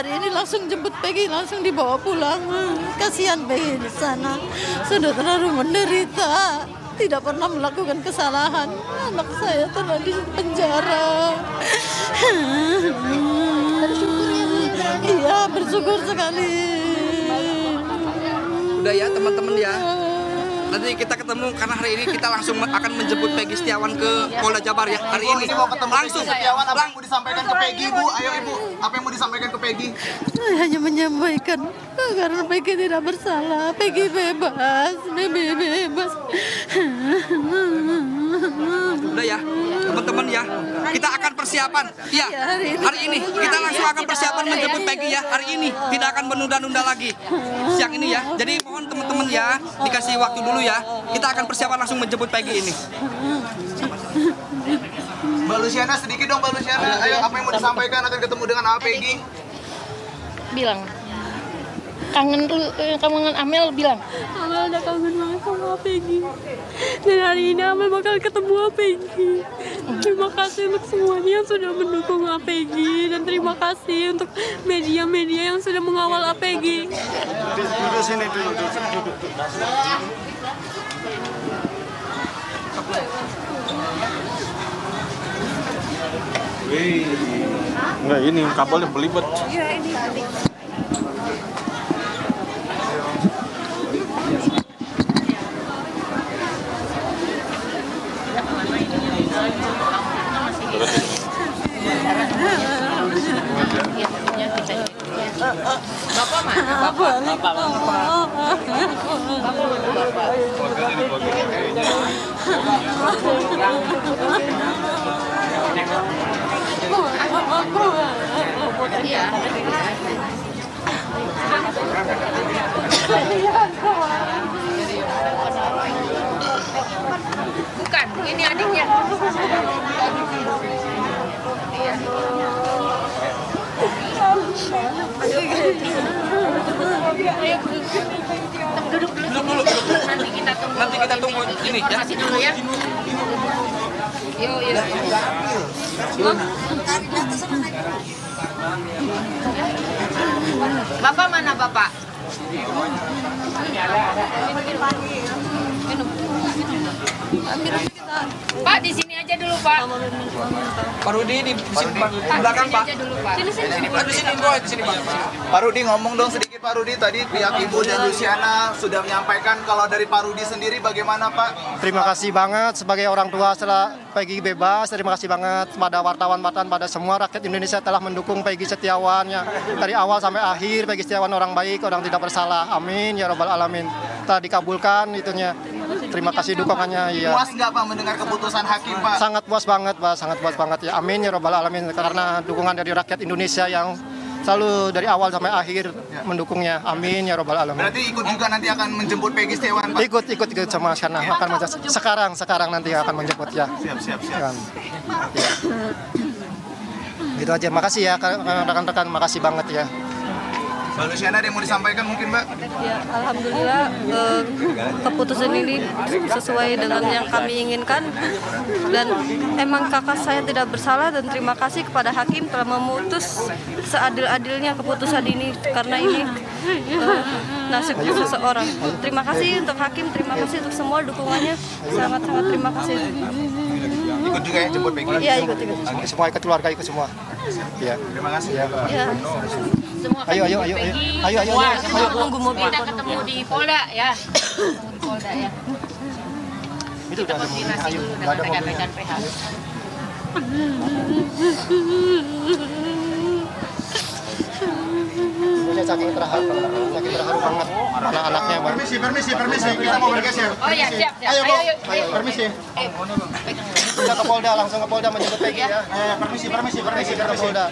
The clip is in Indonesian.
hari ini langsung jemput Peggy, langsung dibawa pulang. Kasihan Peggy di sana, sudah terlalu menderita, tidak pernah melakukan kesalahan. Anak saya telah di penjara. Iya, bersyukur sekali. Udah ya teman-teman ya. Nanti kita ketemu karena hari ini kita langsung akan menjemput Peggy Setiawan ke Polda Jabar ya hari ini. Mau ketemu Langsung. Peggy Setiawan, apa yang mau disampaikan ke Peggy, Bu? Ayo Ibu, apa yang mau disampaikan ke Peggy? Saya hanya menyampaikan karena Peggy tidak bersalah, Peggy bebas, Peggy bebas. Udah ya teman-teman ya. Kita akan persiapan. Ya hari ini kita langsung akan persiapan menjemput Peggy ya hari ini. Tidak akan menunda-nunda lagi siang ini ya. Jadi mohon teman-teman ya dikasih waktu dulu ya. Kita akan persiapan langsung menjemput Peggy ini. Mbak Luciana, sedikit dong Mbak Luciana. Ayo, apa yang mau disampaikan akan ketemu dengan Peggy? Bilang kangen Amel, bilang Amel udah kangen banget sama Peggy. Dan hari ini Amel bakal ketemu Peggy. Terima kasih untuk semuanya yang sudah mendukung Peggy, dan terima kasih untuk media-media yang sudah mengawal Peggy. Duduk sini dulu, duduk. Enggak, ini kabelnya belibet. Iya, ini tadi. Bapak mana? Bapak. Iya. Bukan, ini adiknya. Duduk dulu. Nanti kita tunggu ini ya. Masih dulu ya. Yuk. Bapak mana Bapak? Pak di sini aja dulu Pak. Pak Rudi di sini Pak. Di belakang Pak. Sini. Pak. Pak Rudi, ngomong dong sedikit Pak Rudi. Tadi pihak Ibu dan Luciana sudah menyampaikan, kalau dari Pak Rudi sendiri bagaimana Pak? Terima kasih banget sebagai orang tua setelah Peggy bebas. Terima kasih banget pada wartawan-wartawan, pada semua rakyat Indonesia telah mendukung Peggy Setiawan ya. Dari awal sampai akhir Peggy Setiawan orang baik, orang tidak bersalah. Amin ya robbal alamin. Telah dikabulkan itunya. Terima kasih dukungannya ya. Puas nggak Pak mendengar keputusan hakim Pak? Sangat puas banget Pak, sangat puas banget ya. Amin ya robbal alamin, karena dukungan dari rakyat Indonesia yang selalu dari awal sampai akhir mendukungnya. Amin ya robbal alamin. Berarti ikut juga nanti akan menjemput Peggy Setiawan Pak? Ikut sama karena akan sekarang nanti akan menjemput ya. Siap. Ya. Gitu aja. Makasih ya rekan-rekan, makasih banget ya. Mbak Luciana, ada yang mau disampaikan mungkin Mbak? Ya, alhamdulillah keputusan ini sesuai dengan yang kami inginkan, dan emang kakak saya tidak bersalah, dan terima kasih kepada hakim telah memutus seadil-adilnya keputusan ini, karena ini nasib seseorang. Terima kasih untuk hakim, terima kasih untuk semua dukungannya, sangat-sangat terima kasih. Ikut juga ya jemput Peggy? Iya, ikut. Semua ikut, keluarga ikut semua. Ya. Terima kasih. Ya. Ya. Semua Ayo. Semua tunggu mobil. Kita ketemu di Polda ya. Di Polda ya. Itu udah ada mobil. Koordinasi Ayo, dulu udah dengan ada mobil. rekan-rekan PH. Saya saking terharu banget anak-anaknya, Bang. Permisi, kita mau bergeser. Oh ya, siap. Ayo, Bu. Ayo. Permisi. Kita ke Polda, langsung ke Polda menjemput Peggy ya. Permisi. Kita ke Polda.